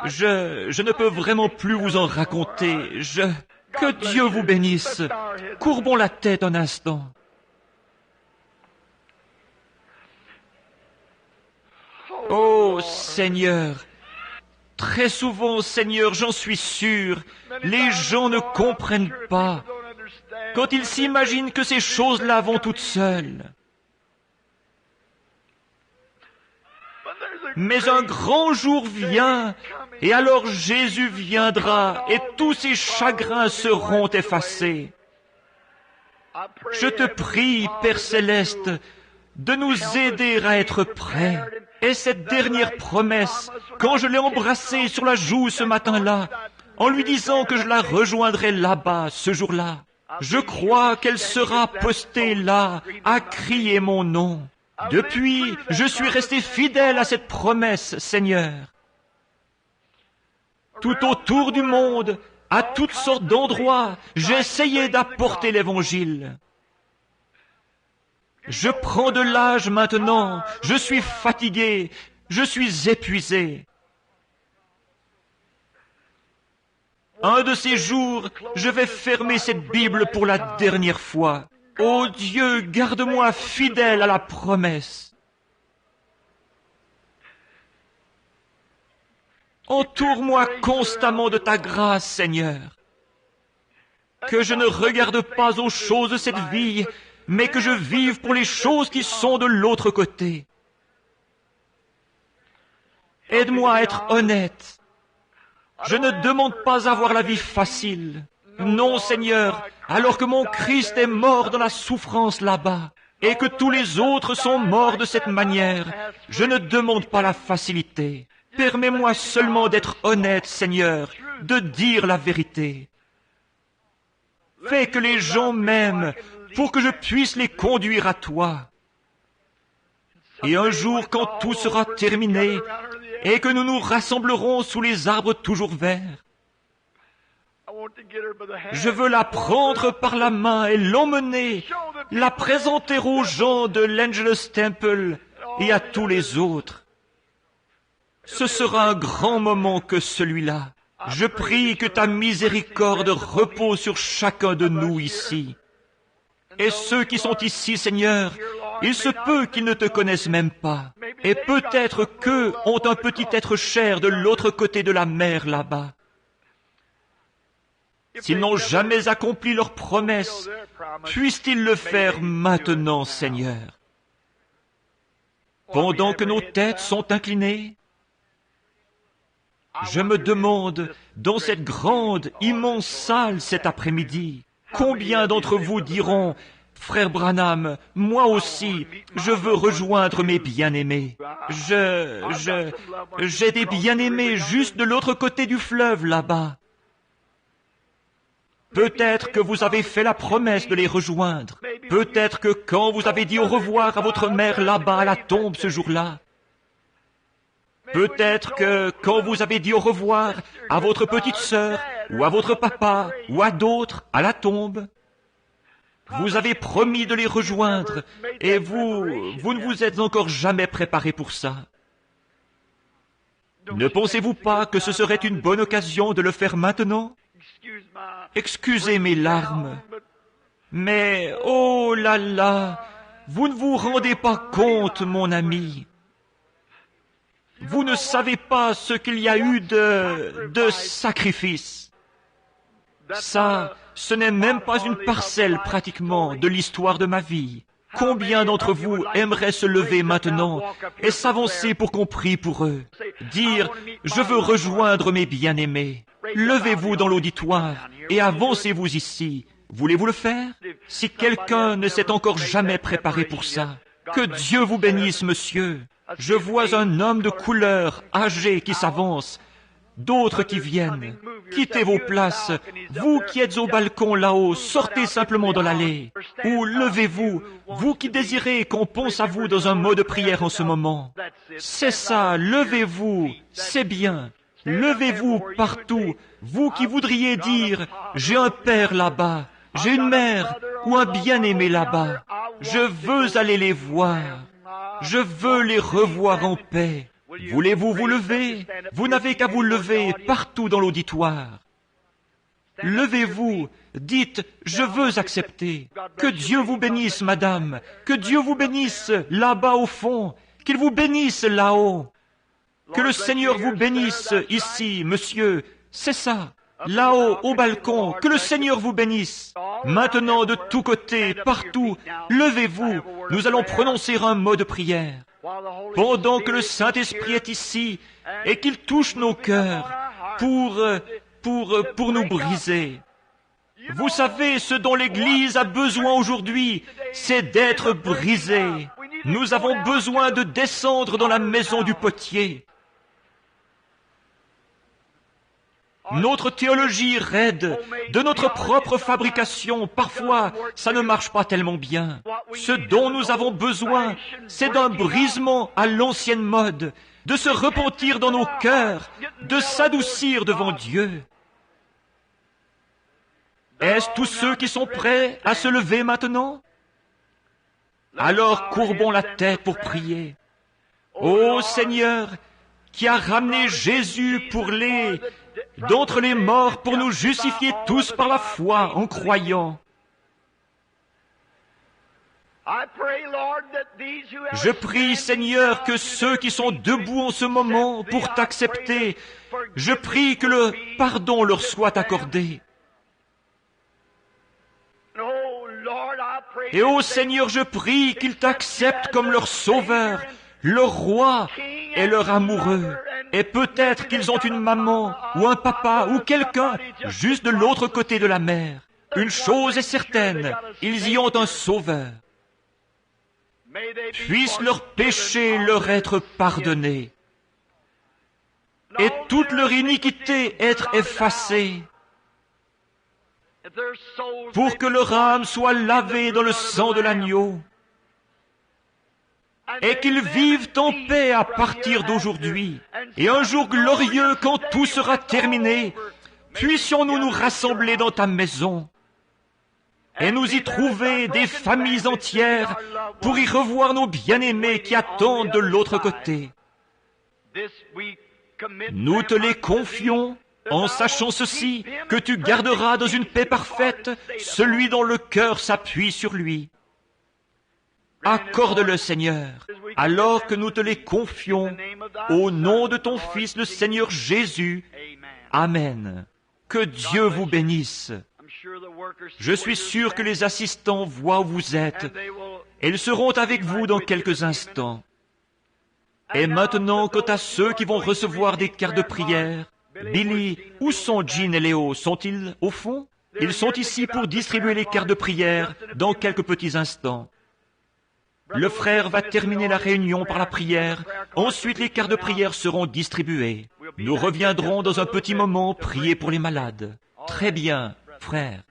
Je ne peux vraiment plus vous en raconter. Que Dieu vous bénisse. Courbons la tête un instant. Oh Seigneur, très souvent, Seigneur, j'en suis sûr, les gens ne comprennent pas quand ils s'imaginent que ces choses-là vont toutes seules. Mais un grand jour vient, et alors Jésus viendra, et tous ces chagrins seront effacés. Je te prie, Père Céleste, de nous aider à être prêts. Et cette dernière promesse, quand je l'ai embrassée sur la joue ce matin-là, en lui disant que je la rejoindrai là-bas ce jour-là, je crois qu'elle sera postée là, à crier mon nom. Depuis, je suis resté fidèle à cette promesse, Seigneur. Tout autour du monde, à toutes sortes d'endroits, j'ai essayé d'apporter l'Évangile. Je prends de l'âge maintenant, je suis fatigué, je suis épuisé. Un de ces jours, je vais fermer cette Bible pour la dernière fois. Ô Dieu, garde-moi fidèle à la promesse. Entoure-moi constamment de ta grâce, Seigneur. Que je ne regarde pas aux choses de cette vie, mais que je vive pour les choses qui sont de l'autre côté. Aide-moi à être honnête. Je ne demande pas à avoir la vie facile. Non, Seigneur, alors que mon Christ est mort dans la souffrance là-bas, et que tous les autres sont morts de cette manière, je ne demande pas la facilité. Permets-moi seulement d'être honnête, Seigneur, de dire la vérité. Fais que les gens m'aiment pour que je puisse les conduire à toi. Et un jour, quand tout sera terminé, et que nous nous rassemblerons sous les arbres toujours verts, je veux la prendre par la main et l'emmener, la présenter aux gens de l'Angelus Temple et à tous les autres. Ce sera un grand moment que celui-là. Je prie que ta miséricorde repose sur chacun de nous ici. Et ceux qui sont ici, Seigneur, il se peut qu'ils ne te connaissent même pas. Et peut-être qu'eux ont un petit être cher de l'autre côté de la mer là-bas. S'ils n'ont jamais accompli leur promesse, puissent-ils le faire maintenant, Seigneur? Pendant que nos têtes sont inclinées, je me demande, dans cette grande, immense salle cet après-midi, combien d'entre vous diront, « Frère Branham, moi aussi, je veux rejoindre mes bien-aimés. J'ai des bien-aimés juste de l'autre côté du fleuve là-bas. » Peut-être que vous avez fait la promesse de les rejoindre. Peut-être que quand vous avez dit au revoir à votre mère là-bas à la tombe ce jour-là, peut-être que quand vous avez dit au revoir à votre petite sœur, ou à votre papa, ou à d'autres à la tombe, vous avez promis de les rejoindre, et vous ne vous êtes encore jamais préparé pour ça. Ne pensez-vous pas que ce serait une bonne occasion de le faire maintenant? Excusez mes larmes, mais oh là là, vous ne vous rendez pas compte, mon ami. Vous ne savez pas ce qu'il y a eu de sacrifice. Ça, ce n'est même pas une parcelle pratiquement de l'histoire de ma vie. Combien d'entre vous aimeraient se lever maintenant et s'avancer pour qu'on prie pour eux? Dire, je veux rejoindre mes bien-aimés. Levez-vous dans l'auditoire et avancez-vous ici. Voulez-vous le faire? Si quelqu'un ne s'est encore jamais préparé pour ça, que Dieu vous bénisse, monsieur. Je vois un homme de couleur, âgé, qui s'avance, d'autres qui viennent. Quittez vos places. Vous qui êtes au balcon là-haut, sortez simplement dans l'allée. Ou levez-vous, vous qui désirez qu'on pense à vous dans un mot de prière en ce moment. C'est ça, levez-vous, c'est bien. Levez-vous partout, vous qui voudriez dire, j'ai un père là-bas, j'ai une mère ou un bien-aimé là-bas. Je veux aller les voir. Je veux les revoir en paix. Voulez-vous vous lever? Vous n'avez qu'à vous lever partout dans l'auditoire. Levez-vous, dites, je veux accepter. Que Dieu vous bénisse, madame. Que Dieu vous bénisse là-bas au fond. Qu'il vous bénisse là-haut. Que le Seigneur vous bénisse ici, monsieur. C'est ça. Là-haut, au balcon, que le Seigneur vous bénisse. Maintenant, de tous côtés, partout, levez-vous. Nous allons prononcer un mot de prière. Pendant que le Saint-Esprit est ici et qu'il touche nos cœurs pour nous briser. Vous savez, ce dont l'Église a besoin aujourd'hui, c'est d'être brisée. Nous avons besoin de descendre dans la maison du potier. Notre théologie raide, de notre propre fabrication, parfois, ça ne marche pas tellement bien. Ce dont nous avons besoin, c'est d'un brisement à l'ancienne mode, de se repentir dans nos cœurs, de s'adoucir devant Dieu. Est-ce tous ceux qui sont prêts à se lever maintenant? Alors courbons la tête pour prier. Ô Seigneur, qui a ramené Jésus d'entre les morts pour nous justifier tous par la foi en croyant. Je prie, Seigneur, que ceux qui sont debout en ce moment pour t'accepter, je prie que le pardon leur soit accordé. Et ô Seigneur, je prie qu'ils t'acceptent comme leur sauveur, leur roi et leur amoureux. Et peut-être qu'ils ont une maman ou un papa ou quelqu'un juste de l'autre côté de la mer. Une chose est certaine, ils y ont un sauveur. Puisse leurs péchés leur être pardonnés et toute leur iniquité être effacée, pour que leur âme soit lavée dans le sang de l'agneau et qu'ils vivent en paix à partir d'aujourd'hui. Et un jour glorieux, quand tout sera terminé, puissions-nous nous rassembler dans ta maison et nous y trouver des familles entières pour y revoir nos bien-aimés qui attendent de l'autre côté. Nous te les confions en sachant ceci, que tu garderas dans une paix parfaite celui dont le cœur s'appuie sur lui. Accorde-le, Seigneur, alors que nous te les confions, au nom de ton Fils, le Seigneur Jésus. Amen. Que Dieu vous bénisse. Je suis sûr que les assistants voient où vous êtes, et ils seront avec vous dans quelques instants. Et maintenant, quant à ceux qui vont recevoir des cartes de prière, Billy, où sont Jean et Léo? Sont-ils au fond? Ils sont ici pour distribuer les cartes de prière dans quelques petits instants. Le frère va terminer la réunion par la prière. Ensuite, les cartes de prière seront distribuées. Nous reviendrons dans un petit moment prier pour les malades. Très bien, frère.